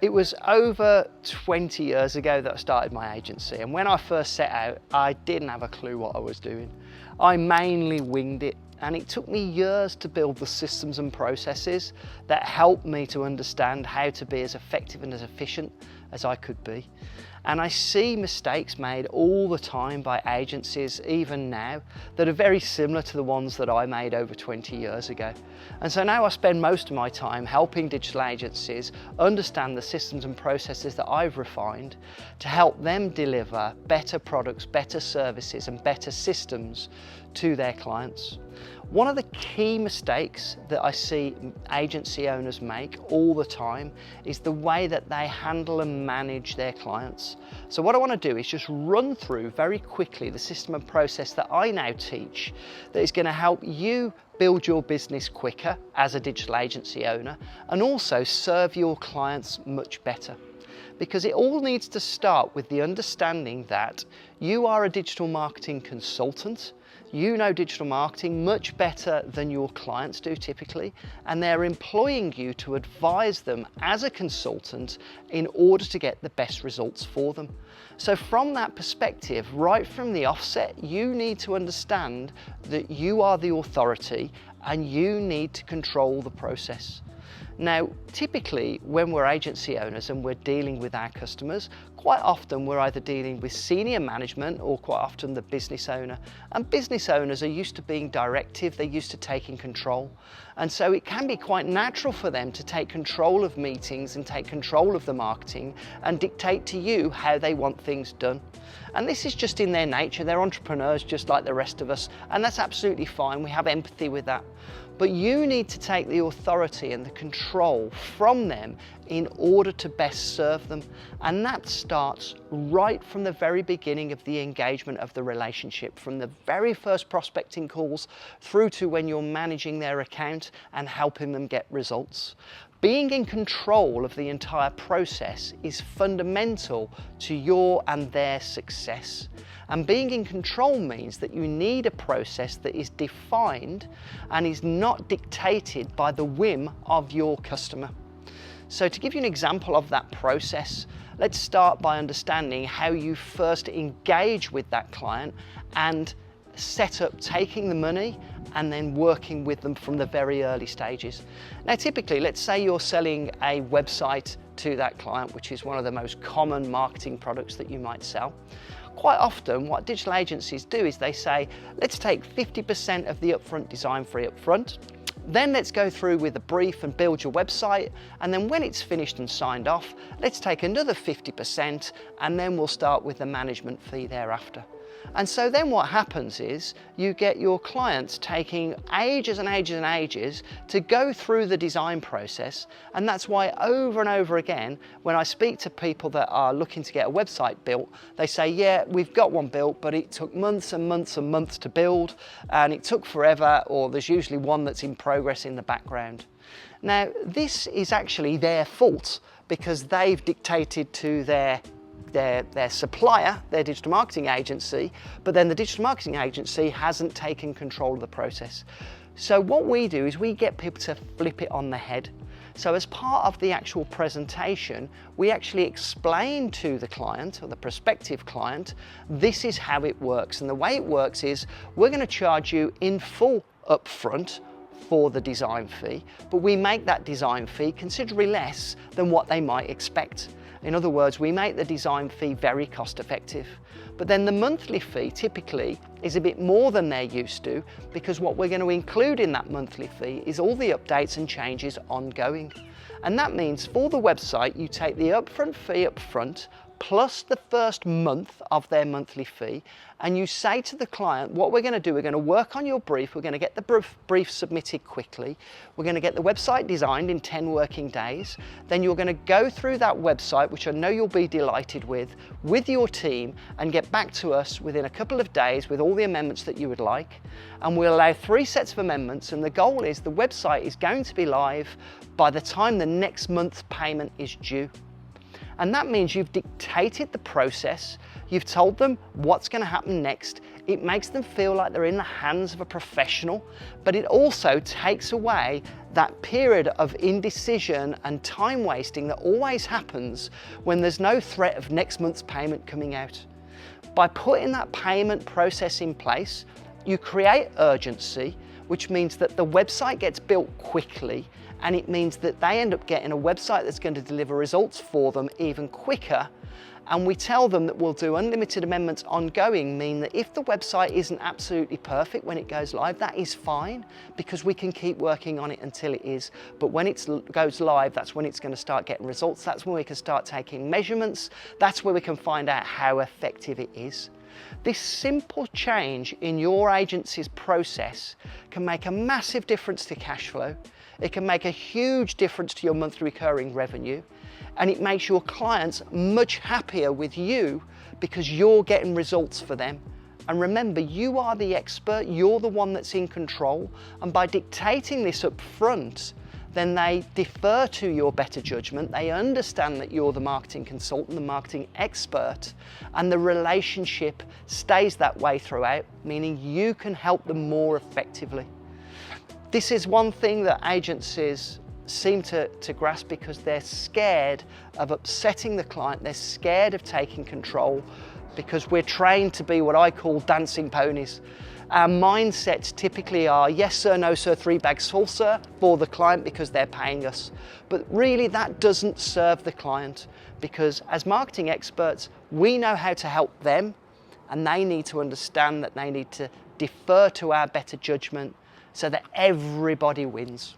It was over 20 years ago that I started my agency, and when I first set out, I didn't have a clue what I was doing. I mainly winged it, and it took me years to build the systems and processes that helped me to understand how to be as effective and as efficient as I could be. And I see mistakes made all the time by agencies, even now, that are very similar to the ones that I made over 20 years ago. And so now I spend most of my time helping digital agencies understand the systems and processes that I've refined to help them deliver better products, better services, and better systems to their clients. One of the key mistakes that I see agency owners make all the time is the way that they handle and manage their clients. So what I want to do is just run through very quickly the system and process that I now teach that is going to help you build your business quicker as a digital agency owner and also serve your clients much better. Because it all needs to start with the understanding that you are a digital marketing consultant. You know digital marketing much better than your clients do typically, and they're employing you to advise them as a consultant in order to get the best results for them. So from that perspective, right from the offset, you need to understand that you are the authority and you need to control the process. Now, typically when we're agency owners and we're dealing with our customers, quite often we're either dealing with senior management or quite often the business owner. And business owners are used to being directive, they're used to taking control. And so it can be quite natural for them to take control of meetings and take control of the marketing and dictate to you how they want things done. And this is just in their nature, they're entrepreneurs just like the rest of us, and that's absolutely fine, we have empathy with that. But you need to take the authority and the control from them in order to best serve them. And that starts right from the very beginning of the engagement of the relationship, from the very first prospecting calls through to when you're managing their account and helping them get results. Being in control of the entire process is fundamental to your and their success. And being in control means that you need a process that is defined and is not dictated by the whim of your customer. So to give you an example of that process, let's start by understanding how you first engage with that client and set up taking the money and then working with them from the very early stages. Now typically, let's say you're selling a website to that client, which is one of the most common marketing products that you might sell. Quite often what digital agencies do is they say, let's take 50% of the upfront design fee upfront, then let's go through with a brief and build your website, and then when it's finished and signed off, let's take another 50% and then we'll start with the management fee thereafter. And so then what happens is you get your clients taking ages and ages and ages to go through the design process. And that's why over and over again, when I speak to people that are looking to get a website built, they say, yeah, we've got one built, but it took months and months and months to build, and it took forever, or there's usually one that's in progress in the background. Now, this is actually their fault because they've dictated to their supplier, their digital marketing agency, but then the digital marketing agency hasn't taken control of the process. So what we do is we get people to flip it on the head. So as part of the actual presentation, we actually explain to the client or the prospective client, this is how it works. And the way it works is we're going to charge you in full upfront for the design fee, but we make that design fee considerably less than what they might expect. In other words, we make the design fee very cost effective. But then the monthly fee typically is a bit more than they're used to, because what we're going to include in that monthly fee is all the updates and changes ongoing. And that means for the website, you take the upfront fee up front, plus the first month of their monthly fee, and you say to the client, what we're going to do, we're going to work on your brief, we're going to get the brief submitted quickly, we're going to get the website designed in 10 working days, then you're going to go through that website, which I know you'll be delighted with your team, and get back to us within a couple of days with all the amendments that you would like. And we'll allow 3 sets of amendments, and the goal is the website is going to be live by the time the next month's payment is due. And that means you've dictated the process, you've told them what's going to happen next. It makes them feel like they're in the hands of a professional, but it also takes away that period of indecision and time wasting that always happens when there's no threat of next month's payment coming out. By putting that payment process in place, you create urgency, which means that the website gets built quickly, and it means that they end up getting a website that's going to deliver results for them even quicker. And we tell them that we'll do unlimited amendments ongoing, mean that if the website isn't absolutely perfect when it goes live, that is fine, because we can keep working on it until it is. But when it goes live, that's when it's going to start getting results. That's when we can start taking measurements. That's where we can find out how effective it is. This simple change in your agency's process can make a massive difference to cash flow. It can make a huge difference to your monthly recurring revenue, and it makes your clients much happier with you because you're getting results for them. And remember, you are the expert, you're the one that's in control, and by dictating this up front, then they defer to your better judgment. They understand that you're the marketing consultant, the marketing expert, and the relationship stays that way throughout, meaning you can help them more effectively. This is one thing that agencies seem to grasp because they're scared of upsetting the client. They're scared of taking control because we're trained to be what I call dancing ponies. Our mindsets typically are yes sir, no sir, 3 bags full sir for the client because they're paying us. But really that doesn't serve the client, because as marketing experts, we know how to help them, and they need to understand that they need to defer to our better judgment so that everybody wins.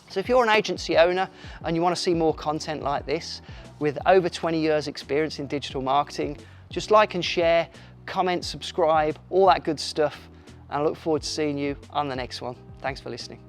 So if you're an agency owner and you want to see more content like this with over 20 years experience in digital marketing, just like and share, comment, subscribe, all that good stuff. And I look forward to seeing you on the next one. Thanks for listening.